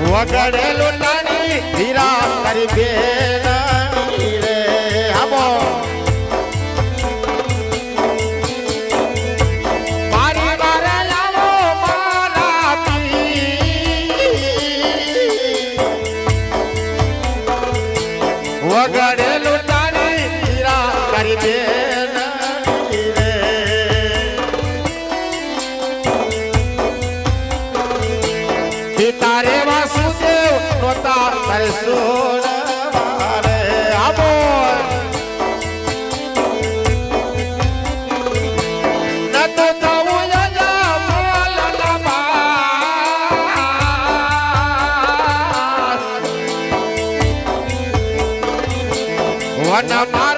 વગડેલું નાની હીરા તારી બેનની રે આબો મારી મારે લાવો મારા વગડેલું નાની હીરા તારી બેનની રે તારે વાસુદેવ નોતા તારે સોનવારે આબો નતો થવું યજા મોલના બાર વન માર